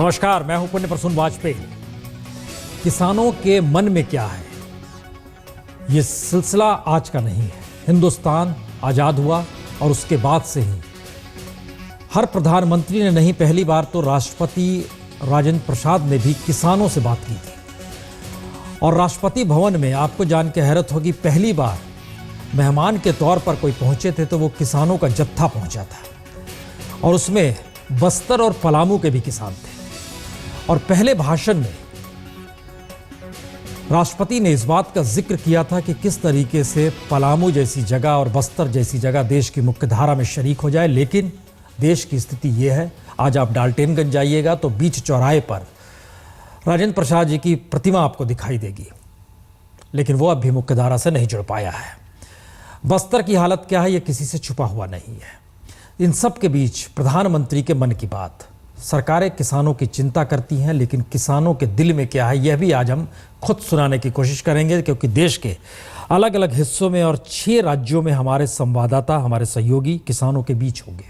नमस्कार, मैं हूं पुण्य प्रसून वाजपेयी। किसानों के मन में क्या है, यह सिलसिला आज का नहीं है। हिंदुस्तान आजाद हुआ और उसके बाद से ही हर प्रधानमंत्री ने नहीं, पहली बार तो राष्ट्रपति राजेंद्र प्रसाद ने भी किसानों से बात की थी। और राष्ट्रपति भवन में आपको जान के हैरत होगी, पहली बार मेहमान के तौर पर कोई पहुंचे थे तो वो किसानों का जत्था पहुंचा था, और उसमें बस्तर और पलामू के भी किसान थे। और पहले भाषण में राष्ट्रपति ने इस बात का जिक्र किया था कि किस तरीके से पलामू जैसी जगह और बस्तर जैसी जगह देश की मुख्यधारा में शरीक हो जाए। लेकिन देश की स्थिति यह है, आज आप डाल्टनगंज जाइएगा तो बीच चौराहे पर राजेंद्र प्रसाद जी की प्रतिमा आपको दिखाई देगी, लेकिन वो अब भी मुख्यधारा से नहीं जुड़ पाया है। बस्तर की हालत क्या है, ये किसी से छुपा हुआ नहीं है। इन सब के बीच प्रधानमंत्री के मन की बात। सरकारें किसानों की चिंता करती हैं, लेकिन किसानों के दिल में क्या है, यह भी आज हम खुद सुनाने की कोशिश करेंगे, क्योंकि देश के अलग अलग हिस्सों में और 6 राज्यों में हमारे संवाददाता, हमारे सहयोगी किसानों के बीच होंगे।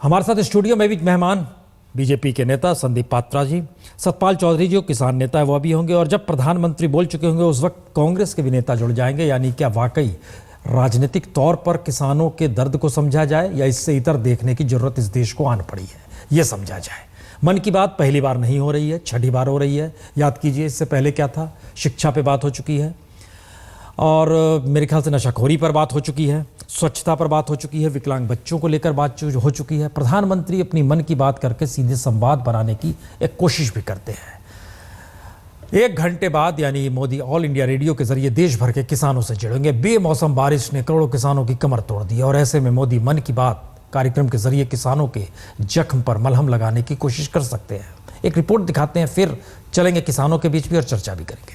हमारे साथ स्टूडियो में भी मेहमान बीजेपी के नेता संदीप पात्रा जी, सतपाल चौधरी जो किसान नेता है वो भी होंगे, और जब प्रधानमंत्री बोल चुके होंगे उस वक्त कांग्रेस के भी नेता जुड़ जाएंगे। यानी क्या वाकई राजनीतिक तौर पर किसानों के दर्द को समझा जाए, या इससे इतर देखने की जरूरत इस देश को आन पड़ी है, ये समझा जाए। मन की बात पहली बार नहीं हो रही है, छठी बार हो रही है। याद कीजिए, इससे पहले क्या था, शिक्षा पे बात हो चुकी है, और मेरे ख्याल से नशाखोरी पर बात हो चुकी है, स्वच्छता पर बात हो चुकी है, विकलांग बच्चों को लेकर बात हो चुकी है। प्रधानमंत्री अपनी मन की बात करके सीधे संवाद बनाने की एक कोशिश भी करते हैं। 1 घंटे बाद यानी मोदी ऑल इंडिया रेडियो के जरिए देश भर के किसानों से जुड़ेंगे। बेमौसम बारिश ने करोड़ों किसानों की कमर तोड़ दी, और ऐसे में मोदी मन की बात कार्यक्रम के जरिए किसानों के जख्म पर मलहम लगाने की कोशिश कर सकते हैं। एक रिपोर्ट दिखाते हैं, फिर चलेंगे किसानों के बीच भी और चर्चा भी करेंगे।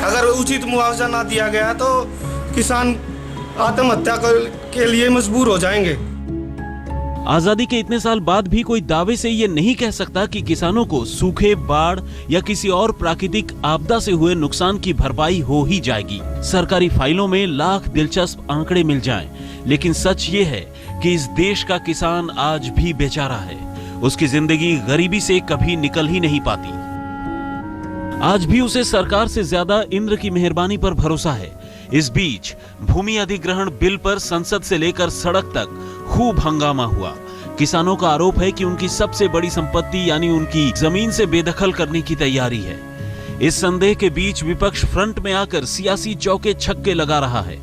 अगर उचित मुआवजा ना दिया गया तो किसान आत्महत्या के लिए मजबूर हो जाएंगे। आजादी के इतने साल बाद भी कोई दावे से ये नहीं कह सकता कि किसानों को सूखे, बाढ़ या किसी और प्राकृतिक आपदा से हुए नुकसान की भरपाई हो ही जाएगी। सरकारी फाइलों में लाख दिलचस्प आंकड़े मिल जाएं, लेकिन सच ये है कि इस देश का किसान आज भी बेचारा है। उसकी जिंदगी गरीबी से कभी निकल ही नहीं पाती। आज भी उसे सरकार से ज्यादा इंद्र की मेहरबानी पर भरोसा है। इस बीच भूमि अधिग्रहण बिल पर संसद से लेकर सड़क तक खूब हंगामा हुआ। किसानों का आरोप है कि उनकी सबसे बड़ी संपत्ति यानी उनकी जमीन से बेदखल करने की तैयारी है। इस संदेह के बीच विपक्ष फ्रंट में आकर सियासी चौके छक्के लगा रहा है।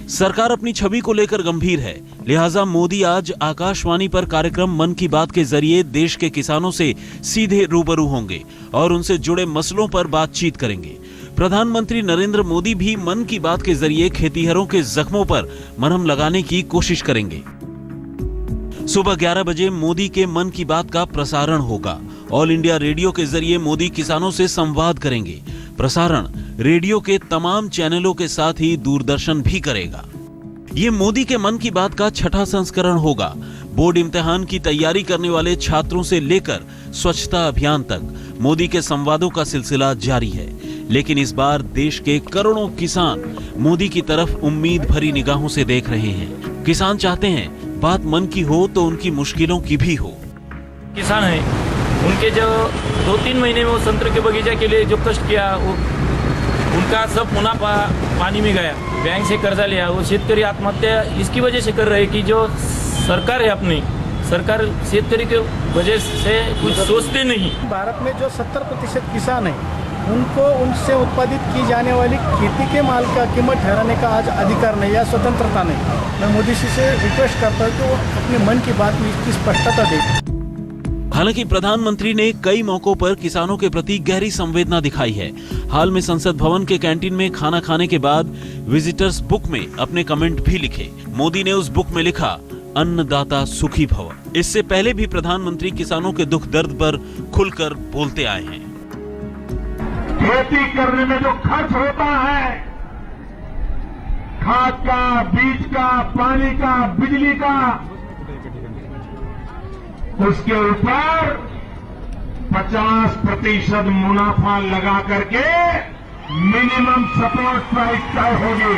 सरकार अपनी छवि को लेकर गंभीर है, लिहाजा मोदी आज आकाशवाणी पर कार्यक्रम मन की बात के जरिए देश के किसानों से सीधे रूबरू होंगे और उनसे जुड़े मसलों पर बातचीत करेंगे। प्रधानमंत्री नरेंद्र मोदी भी मन की बात के जरिए खेतीहरों के जख्मों पर मरहम लगाने की कोशिश करेंगे। सुबह 11 बजे मोदी के मन की बात का प्रसारण होगा। ऑल इंडिया रेडियो के जरिए मोदी किसानों से संवाद करेंगे। प्रसारण रेडियो के तमाम चैनलों के साथ ही दूरदर्शन भी करेगा। ये मोदी के मन की बात का 6ठा संस्करण होगा। बोर्ड इम्तिहान की तैयारी करने वाले छात्रों से लेकर स्वच्छता अभियान तक मोदी के संवादों का सिलसिला जारी है। लेकिन इस बार देश के करोड़ों किसान मोदी की तरफ उम्मीद भरी निगाहों से देख रहे हैं। किसान चाहते हैं बात मन की हो तो उनकी मुश्किलों की भी हो। किसान है, उनके जो 2-3 महीने में वो संतरे के बगीचा के लिए जो कष्ट किया, वो उनका सब मुनाफा पानी में गया। बैंक से कर्जा लिया, वो शेतकरी आत्महत्या इसकी वजह से कर रहे कि जो सरकार है अपनी, सरकार शेतकरी के वजह से कुछ सोचते नहीं। भारत में जो 70% किसान है, उनको उनसे उत्पादित की जाने वाली खेती के माल का कीमत ठहराने का आज अधिकार नहीं या स्वतंत्रता नहीं। मैं मोदी जी से रिक्वेस्ट करता हूँ कि वो अपने मन की बात में इसकी स्पष्टता दे। हालांकि प्रधानमंत्री ने कई मौकों पर किसानों के प्रति गहरी संवेदना दिखाई है। हाल में संसद भवन के कैंटीन में खाना खाने के बाद विजिटर्स बुक में अपने कमेंट भी लिखे। मोदी ने उस बुक में लिखा, अन्नदाता सुखी भव। इससे पहले भी प्रधानमंत्री किसानों के दुख दर्द पर खुलकर बोलते आए हैं। खेती करने में जो खर्च होता है, खाद का, बीज का, पानी का, बिजली का, उसके ऊपर 50% मुनाफा लगा करके मिनिमम सपोर्ट प्राइस तय होगी।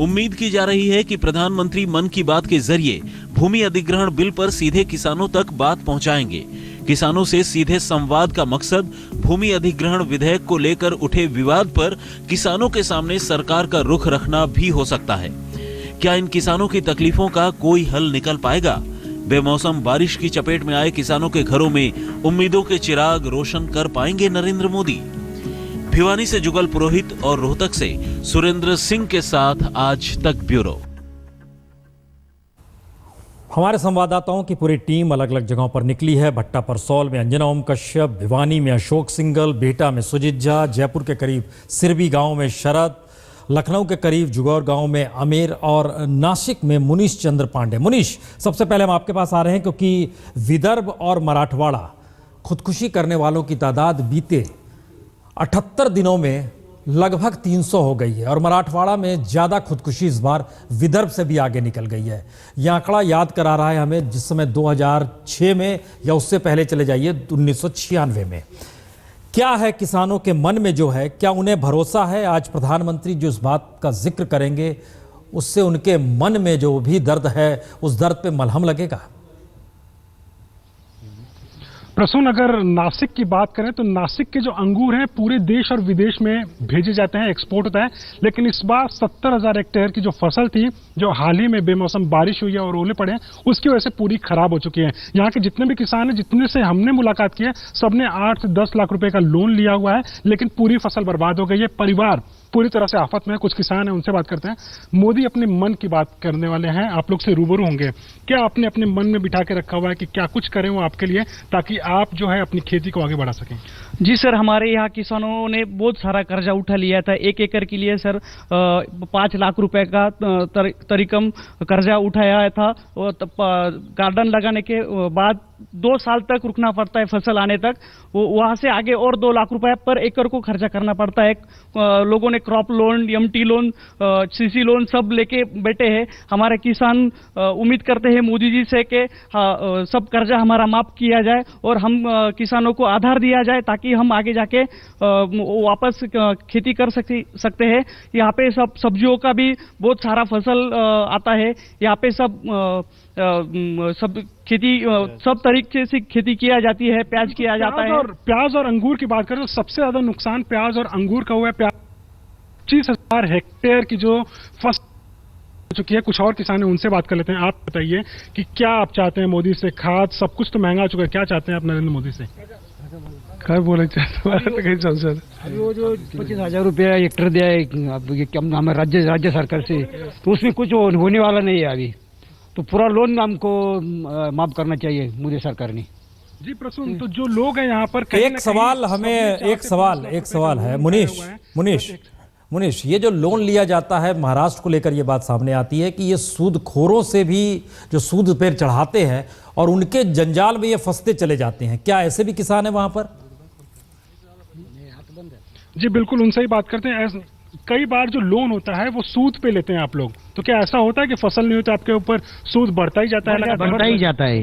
उम्मीद की जा रही है कि प्रधानमंत्री मन की बात के जरिए भूमि अधिग्रहण बिल पर सीधे किसानों तक बात पहुंचाएंगे। किसानों से सीधे संवाद का मकसद भूमि अधिग्रहण विधेयक को लेकर उठे विवाद पर किसानों के सामने सरकार का रुख रखना भी हो सकता है। क्या इन किसानों की तकलीफों का कोई हल निकल पाएगा? बेमौसम बारिश की चपेट में आए किसानों के घरों में उम्मीदों के चिराग रोशन कर पाएंगे नरेंद्र मोदी? भिवानी से जुगल पुरोहित और रोहतक से सुरेंद्र सिंह के साथ आज तक ब्यूरो। हमारे संवाददाताओं की पूरी टीम अलग अलग जगहों पर निकली है। भट्टा परसौल में अंजना ओम कश्यप, भिवानी में अशोक सिंगल, बेटा में सुजीत झा, जयपुर के करीब सिरबी गांव में शरद, लखनऊ के करीब जुगौर गांव में आमिर और नासिक में मुनीश चंद्र पांडे। मुनीश, सबसे पहले हम आपके पास आ रहे हैं क्योंकि विदर्भ और मराठवाड़ा खुदकुशी करने वालों की तादाद बीते 78 दिनों में लगभग 300 हो गई है और मराठवाड़ा में ज़्यादा खुदकुशी इस बार विदर्भ से भी आगे निकल गई है। यह आंकड़ा याद करा रहा है हमें जिस समय 2006 में या उससे पहले चले जाइए 1996 में। क्या है किसानों के मन में जो है, क्या उन्हें भरोसा है आज प्रधानमंत्री जो इस बात का जिक्र करेंगे उससे उनके मन में जो भी दर्द है उस दर्द पे मलहम लगेगा? प्रसून, अगर नासिक की बात करें तो नासिक के जो अंगूर हैं पूरे देश और विदेश में भेजे जाते हैं, एक्सपोर्ट होता है। लेकिन इस बार 70,000 हेक्टेयर की जो फसल थी जो हाल ही में बेमौसम बारिश हुई है और ओले पड़े हैं उसकी वजह से पूरी खराब हो चुकी है। यहाँ के जितने भी किसान हैं, जितने से हमने मुलाकात की है, सबने 8 से 10 लाख रुपए का लोन लिया हुआ है, लेकिन पूरी फसल बर्बाद हो गई है। परिवार पूरी तरह से आफत में है। कुछ किसान हैं, उनसे बात करते हैं। मोदी अपने मन की बात करने वाले हैं, आप लोग से रूबरू होंगे। क्या आपने अपने मन में बिठा के रखा हुआ है कि क्या कुछ करें वो आपके लिए, ताकि आप जो है अपनी खेती को आगे बढ़ा सकें? जी सर, हमारे यहाँ किसानों ने बहुत सारा कर्जा उठा लिया था। 1 एकड़ के लिए सर 5 लाख रुपए का तरीकम कर्जा उठाया था। गार्डन लगाने के बाद 2 साल तक रुकना पड़ता है फसल आने तक। वहां से आगे और 2 लाख रुपए पर एकड़ को खर्चा करना पड़ता है। लोगों ने crop loan, MT loan, CC loan सब लेके बैठे हैं। हमारे किसान उम्मीद करते हैं मोदी जी से कि सब कर्जा हमारा माफ किया जाए और हम किसानों को आधार दिया जाए ताकि हम आगे जाके वापस खेती कर सकते हैं। यहाँ पे सब सब्जियों का भी बहुत सारा फसल आता है। यहाँ पे सब खेती सब तरीके से खेती किया जाती है। प्याज किया जाता है। प्याज और अंगूर की बात करें तो सबसे ज्यादा नुकसान प्याज और अंगूर का हुआ है। 25,000 हेक्टेयर की जो फसल हो चुकी है। कुछ और किसान हैं, उनसे बात कर लेते हैं। आप बताइए कि क्या आप चाहते हैं मोदी से? खाद सब कुछ तो महंगा हो चुका है, क्या चाहते हैं आप नरेंद्र मोदी से? क्या बोले चाहते वो जो 25,000 रुपया हेक्टेयर दिया है हमारे राज्य सरकार से, तो उसमें कुछ होने वाला नहीं है अभी। तो पूरा लोन हमको माफ करना चाहिए मोदी सरकार ने। जी प्रसून, तो जो लोग हैं यहाँ पर एक सवाल है मुनीश, ये जो लोन लिया जाता है महाराष्ट्र को लेकर ये बात सामने आती है कि ये सूदखोरों से भी जो सूद पे चढ़ाते हैं और उनके जंजाल में ये फंसते चले जाते हैं। क्या ऐसे भी किसान हैं वहां पर? जी बिल्कुल, उनसे ही बात करते हैं। कई बार जो लोन होता है वो सूद पे लेते हैं आप लोग, तो क्या ऐसा होता है कि फसल नहीं होती आपके ऊपर सूद बढ़ता ही जाता है? बढ़ता ही जाता है।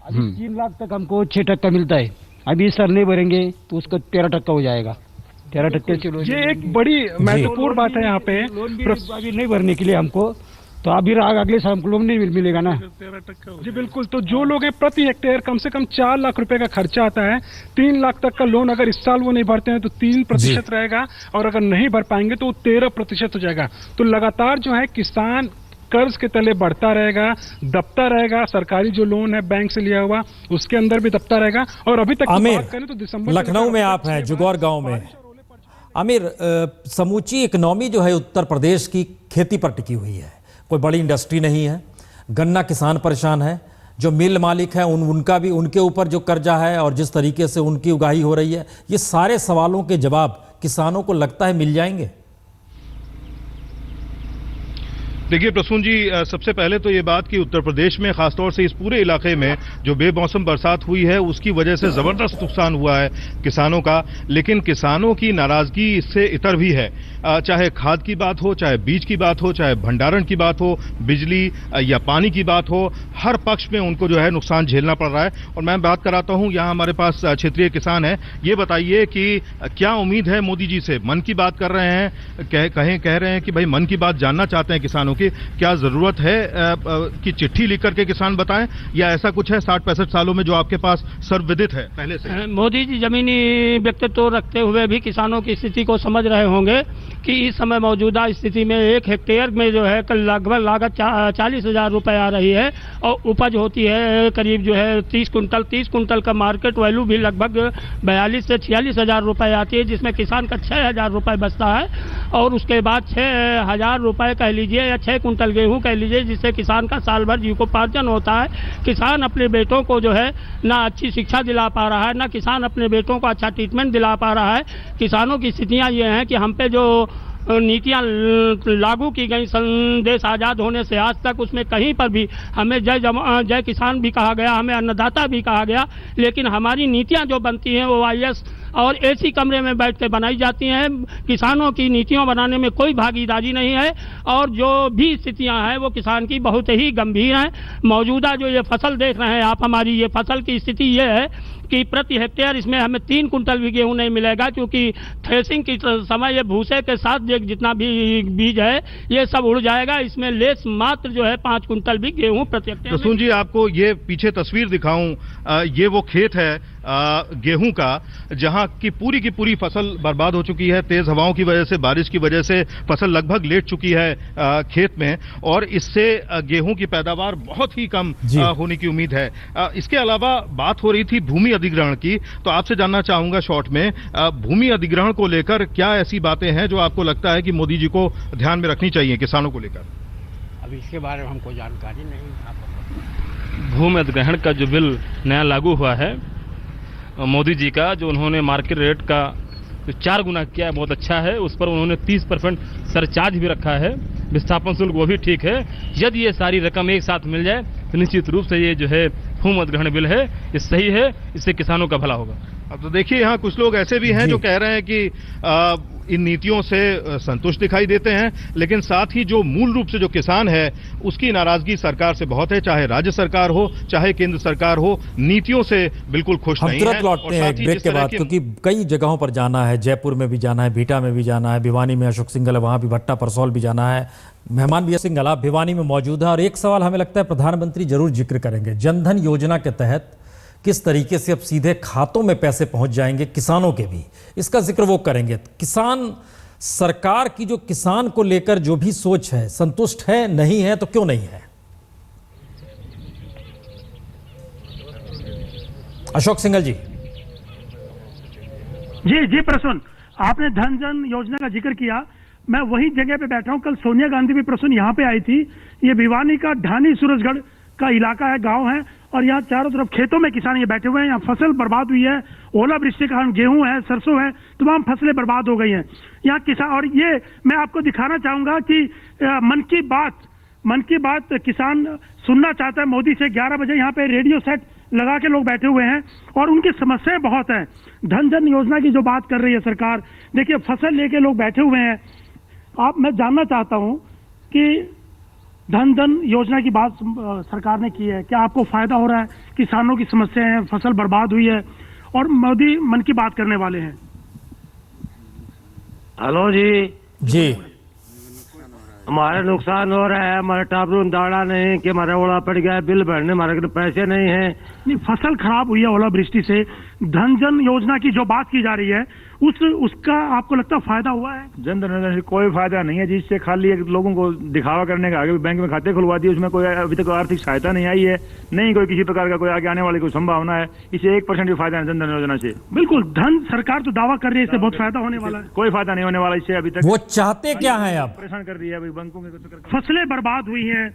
अभी 3 लाख तक हमको 6% मिलता है। अभी सर नहीं भरेंगे तो उसका 13% हो जाएगा। 13% ये एक बड़ी महत्वपूर्ण बात है यहाँ पे। अभी नहीं भरने के लिए हमको, तो अभी अगले साल हमको लोन नहीं मिलेगा ना। जी बिल्कुल, तो जो लोग हैं प्रति हेक्टेयर कम से कम 4 लाख रुपए का खर्चा आता है। 3 लाख तक का लोन अगर इस साल वो नहीं भरते हैं तो 3% रहेगा और अगर नहीं भर पाएंगे तो 13% हो जाएगा। तो लगातार जो है किसान कर्ज के तले बढ़ता रहेगा, दबता रहेगा। सरकारी जो लोन है बैंक से लिया हुआ उसके अंदर भी दबता रहेगा। और अभी तक बात करें तो दिसंबर लखनऊ में आप हैं, जुगौर गांव में। आमिर, समूची इकोनॉमी जो है उत्तर प्रदेश की खेती पर टिकी हुई है। कोई बड़ी इंडस्ट्री नहीं है, गन्ना किसान परेशान है, जो मिल मालिक है उनका भी, उनके ऊपर जो कर्जा है और जिस तरीके से उनकी उगाही हो रही है, ये सारे सवालों के जवाब किसानों को लगता है मिल जाएंगे। देखिए प्रसून जी, सबसे पहले तो ये बात कि उत्तर प्रदेश में खासतौर से इस पूरे इलाके में जो बेमौसम बरसात हुई है उसकी वजह से जबरदस्त नुकसान हुआ है किसानों का, लेकिन किसानों की नाराजगी इससे इतर भी है। चाहे खाद की बात हो, चाहे बीज की बात हो, चाहे भंडारण की बात हो, बिजली या पानी की बात हो, हर पक्ष में उनको जो है नुकसान झेलना पड़ रहा है। और मैं बात कराता हूं, यहाँ हमारे पास क्षेत्रीय किसान है। ये बताइए कि क्या उम्मीद है मोदी जी से? मन की बात कर रहे हैं, कह रहे हैं कि भाई मन की बात जानना चाहते हैं किसानों की, क्या जरूरत है कि चिट्ठी लिख करके किसान बताएं, या ऐसा कुछ है 60-65 सालों में जो आपके पास सर्वविदित है पहले से? मोदी जी जमीनी व्यक्तित्व रखते हुए भी किसानों की स्थिति को समझ रहे होंगे कि इस समय मौजूदा स्थिति में 1 हेक्टेयर में जो है लगभग लागत 40,000 रुपए आ रही है और उपज होती है करीब जो है 30 कुंटल का मार्केट वैल्यू भी लगभग 42 से 46,000 रुपए आती है, जिसमें किसान का 6,000 रुपए बचता है। और उसके बाद 6,000 रुपए कह लीजिए या 6 कुंटल गेहूं कह लीजिए, जिससे किसान का साल भर जीविकोपार्जन होता है। किसान अपने बेटों को जो है ना अच्छी शिक्षा दिला पा रहा है, ना किसान अपने बेटों को अच्छा ट्रीटमेंट दिला पा रहा है। किसानों की स्थितियां ये हैं कि हम पे जो नीतियां लागू की गई संदेश आज़ाद होने से आज तक, उसमें कहीं पर भी हमें जय किसान भी कहा गया, हमें अन्नदाता भी कहा गया, लेकिन हमारी नीतियां जो बनती हैं वो IAS और AC कमरे में बैठ के बनाई जाती हैं। किसानों की नीतियों बनाने में कोई भागीदारी नहीं है और जो भी स्थितियां हैं वो किसान की बहुत ही गंभीर हैं। मौजूदा जो ये फसल देख रहे हैं आप, हमारी ये फसल की स्थिति ये है कि प्रति हेक्टेयर इसमें हमें 3 कुंटल भी गेहूं नहीं मिलेगा, क्योंकि थ्रेसिंग की समय ये भूसे के साथ जितना भी बीज है ये सब उड़ जाएगा। इसमें लेस मात्र जो है 5 कुंटल भी गेहूं प्रति हेक्टेयर। प्रसून जी, आपको ये पीछे तस्वीर दिखाऊं, ये वो खेत है गेहूं का जहां की पूरी फसल बर्बाद हो चुकी है। तेज हवाओं की वजह से, बारिश की वजह से फसल लगभग लेट चुकी है खेत में, और इससे गेहूं की पैदावार बहुत ही कम होने की उम्मीद है। इसके अलावा बात हो रही थी भूमि अधिग्रहण की, तो आपसे जानना चाहूंगा शॉर्ट में, भूमि अधिग्रहण को लेकर क्या ऐसी बातें हैं जो आपको लगता है कि मोदी जी को ध्यान में रखनी चाहिए किसानों को लेकर? अभी इसके बारे में हमको जानकारी नहीं। भूमि अधिग्रहण का जो बिल नया लागू हुआ है मोदी जी का, जो उन्होंने मार्केट रेट का 4 गुना किया है, बहुत अच्छा है। उस पर उन्होंने 30% सरचार्ज भी रखा है, विस्थापन शुल्क, वो भी ठीक है। यदि ये सारी रकम एक साथ मिल जाए तो निश्चित रूप से ये जो है भूमि अधिग्रहण बिल है, ये सही है, इससे किसानों का भला होगा। अब तो देखिए, यहाँ कुछ लोग ऐसे भी हैं जो कह रहे हैं कि इन नीतियों से संतुष्ट दिखाई देते हैं, लेकिन साथ ही जो मूल रूप से जो किसान है उसकी नाराजगी सरकार से बहुत है, चाहे राज्य सरकार हो चाहे केंद्र सरकार हो, नीतियों से बिल्कुल खुश नहीं है। हम तुरंत लौटते हैं एक ब्रेक के बाद, क्योंकि कई जगहों पर जाना है, जयपुर में भी जाना है, भीटा में भी जाना है, भिवानी में अशोक सिंघल है, वहां भी भट्टा परसौल भी जाना है। मेहमान भी सिंघल आप भिवानी में मौजूद है, और एक सवाल हमें लगता है प्रधानमंत्री जरूर जिक्र करेंगे। जनधन योजना के तहत किस तरीके से अब सीधे खातों में पैसे पहुंच जाएंगे किसानों के भी, इसका जिक्र वो करेंगे। किसान, सरकार की जो किसान को लेकर जो भी सोच है, संतुष्ट है, नहीं है तो क्यों नहीं है? अशोक सिंघल जी। जी प्रसून, आपने धन जन योजना का जिक्र किया, मैं वही जगह पे बैठा हूं। कल सोनिया गांधी भी प्रसून यहाँ पे आई थी। ये भिवानी का ढानी सूरजगढ़ का इलाका है, गांव है, और यहाँ चारों तरफ खेतों में किसान ये बैठे हुए हैं। यहाँ फसल बर्बाद हुई है, ओलावृष्टि के कारण गेहूं है, सरसों है, तमाम फसलें बर्बाद हो गई हैं यहाँ किसान। और ये मैं आपको दिखाना चाहूंगा कि मन की बात किसान सुनना चाहता है मोदी से। 11 बजे यहाँ पे रेडियो सेट लगा के लोग बैठे हुए हैं और उनकी समस्याएं बहुत हैं। धन जन योजना की जो बात कर रही है सरकार, देखिए फसल लेके लोग बैठे हुए हैं। मैं जानना चाहता हूं कि धन जन योजना की बात सरकार ने की है, क्या आपको फायदा हो रहा है? किसानों की समस्याएं हैं, फसल बर्बाद हुई है और मोदी मन की बात करने वाले हैं। हेलो जी, हमारे नुकसान हो रहा है, हमारे टापरू दाड़ा नहीं कि हमारा ओला पड़ गया है, बिल भरने हमारे पैसे नहीं है। नहीं, फसल खराब हुई है ओलावृष्टि से। धन जन योजना की जो बात की जा रही है उसका आपको लगता है फायदा हुआ है? जन धन योजना से कोई फायदा नहीं है, जिससे खाली एक लोगों को दिखावा करने का, आगे बैंक में खाते खुलवा दिए, उसमें कोई अभी तक आर्थिक सहायता नहीं आई है, नहीं कोई किसी प्रकार का कोई आगे आने वाली कोई संभावना है। इसे 1% भी फायदा है जन धन योजना से। बिल्कुल, धन सरकार तो दावा कर रही है इससे बहुत फायदा होने वाला है। कोई फायदा नहीं होने वाला इससे अभी तक। वो चाहते क्या है? अब परेशान कर रही है बैंकों के। फसलें बर्बाद हुई है,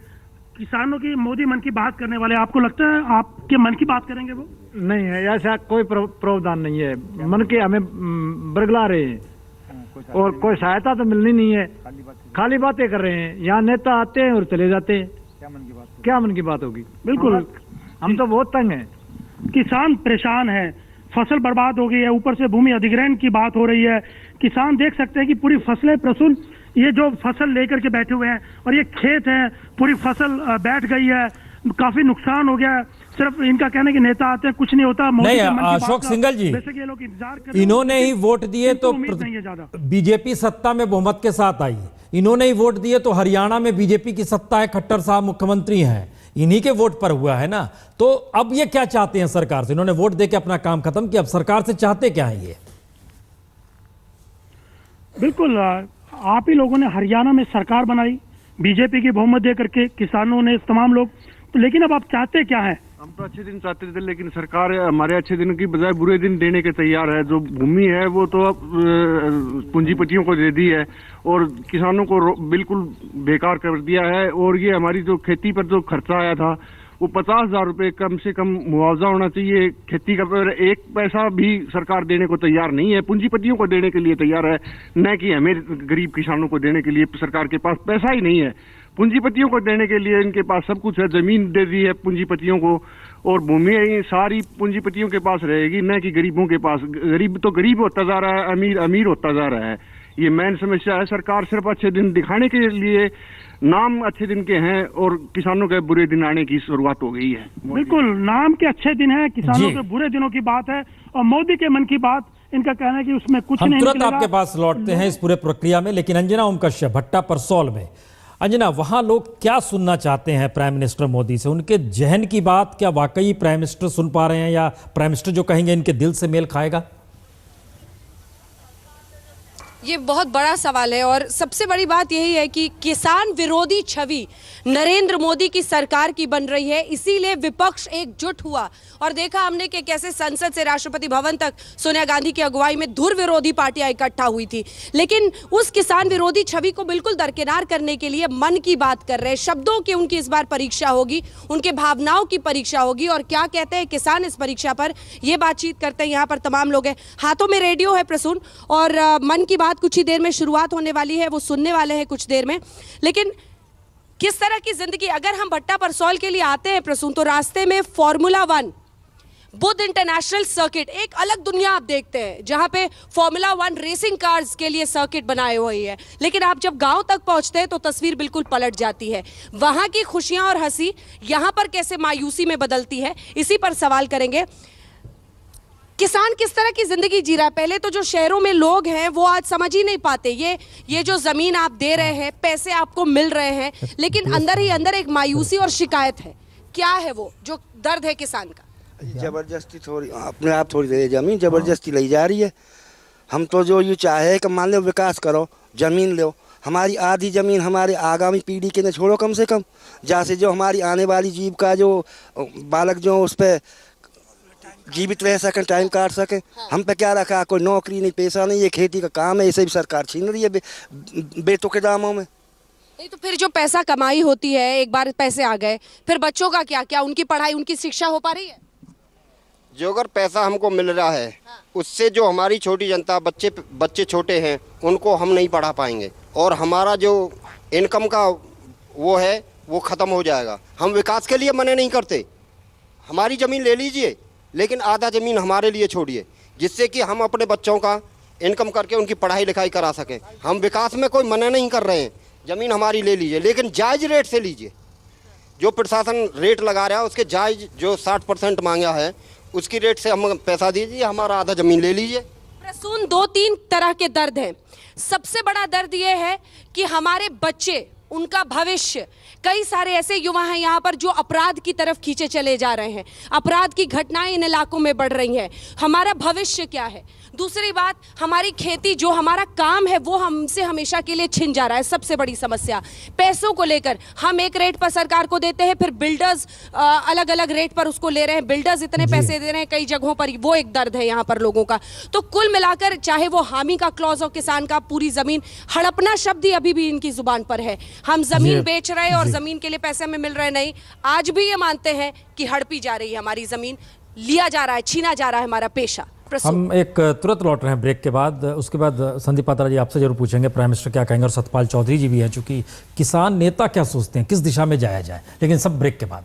किसानों की मोदी मन की बात करने वाले, आपको लगता है आपके मन की बात करेंगे वो? नहीं है, ऐसा कोई प्रावधान नहीं है। मन के हमें बरगला रहे हैं। और कोई सहायता तो मिलनी नहीं है, खाली बातें कर रहे हैं। यहाँ नेता आते हैं और चले जाते हैं, क्या मन की बात होगी। बिल्कुल, हम तो बहुत तंग हैं। किसान परेशान है, फसल बर्बाद हो गई है, ऊपर से भूमि अधिग्रहण की बात हो रही है। किसान देख सकते हैं कि पूरी फसलें प्रसून, ये जो फसल लेकर के बैठे हुए हैं और ये खेत है, पूरी फसल बैठ गई है, काफी नुकसान हो गया है। सिर्फ इनका कहना है कि नेता आते हैं कुछ नहीं होता। नहीं, अशोक सिंघल जी, ये लोग इंतजार कर रहे हैं, इन्होंने ही वोट दिए तो बीजेपी सत्ता में बहुमत के साथ आई। इन्होंने ही वोट दिए तो हरियाणा में बीजेपी की सत्ता है, खट्टर साहब मुख्यमंत्री हैं, इन्हीं के वोट पर हुआ है ना। तो अब ये क्या चाहते हैं सरकार से? इन्होंने वोट देके अपना काम खत्म किया, अब सरकार से चाहते क्या है ये? बिल्कुल, आप ही लोगों ने हरियाणा में सरकार बनाई, बीजेपी की बहुमत दे करके, किसानों ने, तमाम लोग, तो लेकिन अब आप चाहते क्या है? हम तो अच्छे दिन चाहते थे, लेकिन सरकार हमारे अच्छे दिन की बजाय बुरे दिन देने के तैयार है। जो भूमि है वो तो अब पूंजीपतियों को दे दी है और किसानों को बिल्कुल बेकार कर दिया है। और ये हमारी जो खेती पर जो खर्चा आया था वो 50,000 रुपये कम से कम मुआवजा होना चाहिए। खेती का पर एक पैसा भी सरकार देने को तैयार नहीं है, पूंजीपतियों को देने के लिए तैयार है, न कि हमें गरीब किसानों को देने के लिए सरकार के पास पैसा ही नहीं है। पूंजीपतियों को देने के लिए इनके पास सब कुछ है, जमीन दे दी है पूंजीपतियों को और भूमि सारी पूंजीपतियों के पास रहेगी, न कि गरीबों के पास। गरीब तो गरीब होता जा रहा है, अमीर अमीर होता जा रहा है। ये मेन समस्या है। सरकार सिर्फ अच्छे दिन दिखाने के लिए, नाम अच्छे दिन के हैं और किसानों के बुरे दिन आने की शुरुआत हो गई है। बिल्कुल, नाम के अच्छे दिन है, किसानों के बुरे दिनों की बात है। और मोदी के मन की बात, इनका कहना है कि उसमें कुछ नहीं। हम तुरंत आपके पास लौटते हैं इस पूरे प्रक्रिया में, लेकिन अंजना ओम कश्यप, भट्टा परसौल में, अंजना, वहां लोग क्या सुनना चाहते हैं प्राइम मिनिस्टर मोदी से? उनके जहन की बात क्या वाकई प्राइम मिनिस्टर सुन पा रहे हैं, या प्राइम मिनिस्टर जो कहेंगे इनके दिल से मेल खाएगा? ये बहुत बड़ा सवाल है और सबसे बड़ी बात यही है कि किसान विरोधी छवि नरेंद्र मोदी की सरकार की बन रही है, इसीलिए विपक्ष एकजुट हुआ और देखा हमने कि कैसे संसद से राष्ट्रपति भवन तक सोनिया गांधी की अगुवाई में धुर विरोधी पार्टियां इकट्ठा हुई थी। लेकिन उस किसान विरोधी छवि को बिल्कुल दरकिनार करने के लिए मन की बात कर रहे हैं। शब्दों की उनकी इस बार परीक्षा होगी, उनके भावनाओं की परीक्षा होगी और क्या कहते हैं किसान इस परीक्षा पर, ये बातचीत करते हैं। यहाँ पर तमाम लोग हैं, हाथों में रेडियो है प्रसून, और मन की बात कुछ ही देर में शुरुआत होने वाली है, वो सुनने वाले हैं कुछ देर में। लेकिन किस तरह की जिंदगी, अगर हम भट्टा परसौल के लिए आते हैं प्रसून, तो रास्ते में फॉर्मूला 1 बुद्ध इंटरनेशनल सर्किट, एक अलग दुनिया आप देखते हैं जहां पे फॉर्मूला 1 रेसिंग कार्स के लिए सर्किट बनाए हुए है। लेकिन आप जब गांव तक पहुंचते हैं तो तस्वीर बिल्कुल पलट जाती है। वहां की खुशियां और हंसी यहां पर कैसे मायूसी में बदलती है, इसी पर सवाल करेंगे। किसान किस तरह की जिंदगी जी रहा है? पहले तो जो शहरों में लोग हैं वो आज समझ ही नहीं पाते, ये जो जमीन आप दे रहे हैं, पैसे आपको मिल रहे हैं, लेकिन अंदर ही अंदर एक मायूसी और शिकायत है। क्या है वो जो दर्द है किसान का? जबरदस्ती थोड़ी अपने आप थोड़ी दे, जमीन जबरदस्ती ली जा रही है। हम तो जो ये चाहे कि मान लो विकास करो, जमीन लो, हमारी आधी जमीन हमारे आगामी पीढ़ी के लिए छोड़ो कम से कम, जहाँ से जो हमारी आने वाली जीविका जो बालक जो उस पर जीवित रह सकें, टाइम काट सकें। हम पे क्या रखा, कोई नौकरी नहीं, पैसा नहीं, ये खेती का काम है, इसे भी सरकार छीन रही है बेटों के दामों में। नहीं तो फिर जो पैसा कमाई होती है, एक बार पैसे आ गए, फिर बच्चों का क्या, क्या उनकी पढ़ाई, उनकी शिक्षा हो पा रही है? जो अगर पैसा हमको मिल रहा है उससे जो हमारी छोटी जनता, बच्चे छोटे हैं, उनको हम नहीं पढ़ा पाएंगे और हमारा जो इनकम का वो है वो ख़त्म हो जाएगा। हम विकास के लिए मना नहीं करते, हमारी ज़मीन ले लीजिए, लेकिन आधा ज़मीन हमारे लिए छोड़िए, जिससे कि हम अपने बच्चों का इनकम करके उनकी पढ़ाई लिखाई करा सकें। हम विकास में कोई मना नहीं कर रहे हैं, ज़मीन हमारी ले लीजिए, लेकिन जायज़ रेट से लीजिए। जो प्रशासन रेट लगा रहा है उसके जायज़, जो 60% मांगा है उसकी रेट से हम पैसा दीजिए, हमारा आधा ज़मीन ले लीजिए। प्रसून, 2-3 तरह के दर्द हैं। सबसे बड़ा दर्द ये है कि हमारे बच्चे, उनका भविष्य, कई सारे ऐसे युवा हैं यहाँ पर जो अपराध की तरफ खींचे चले जा रहे हैं, अपराध की घटनाएं इन इलाकों में बढ़ रही हैं। हमारा भविष्य क्या है? दूसरी बात, हमारी खेती, जो हमारा काम है, वो हमसे हमेशा के लिए छिन जा रहा है। सबसे बड़ी समस्या पैसों को लेकर, हम एक रेट पर सरकार को देते हैं, फिर बिल्डर्स अलग अलग रेट पर उसको ले रहे हैं, बिल्डर्स इतने पैसे दे रहे हैं कई जगहों पर, वो एक दर्द है यहाँ पर लोगों का। तो कुल मिलाकर, चाहे वो हामी का क्लॉज हो, किसान का पूरी जमीन, हड़पना शब्द ही अभी भी इनकी जुबान पर है। हम जमीन बेच रहे हैं और जमीन के लिए पैसे हमें मिल रहे नहीं। आज भी ये मानते हैं कि हड़पी जा रही है हमारी जमीन, लिया जा रहा है, छीना जा रहा है हमारा पेशा। प्रसून। हम एक तुरंत लौट रहे हैं ब्रेक के बाद। उसके बाद संदीप पात्रा जी आपसे जरूर पूछेंगे प्राइम मिनिस्टर क्या कहेंगे, और सतपाल चौधरी जी भी हैं, चूंकि किसान नेता क्या सोचते हैं, किस दिशा में जाया जाए, लेकिन सब ब्रेक के बाद।